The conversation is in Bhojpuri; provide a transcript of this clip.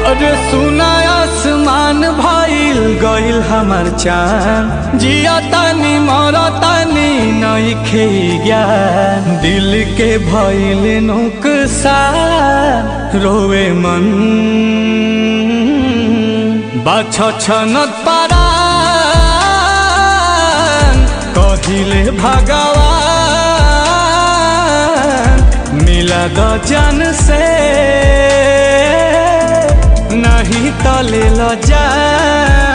अरे सुना आसमान भइल गइल हमर चाँद, जिया तानी मरा तानी नइखे ज्ञान। दिल के भइल नुकसान रोवे मन बाछछनत परान। कहिले भगवान मिला द जान से, नहीं तो ले लो जान।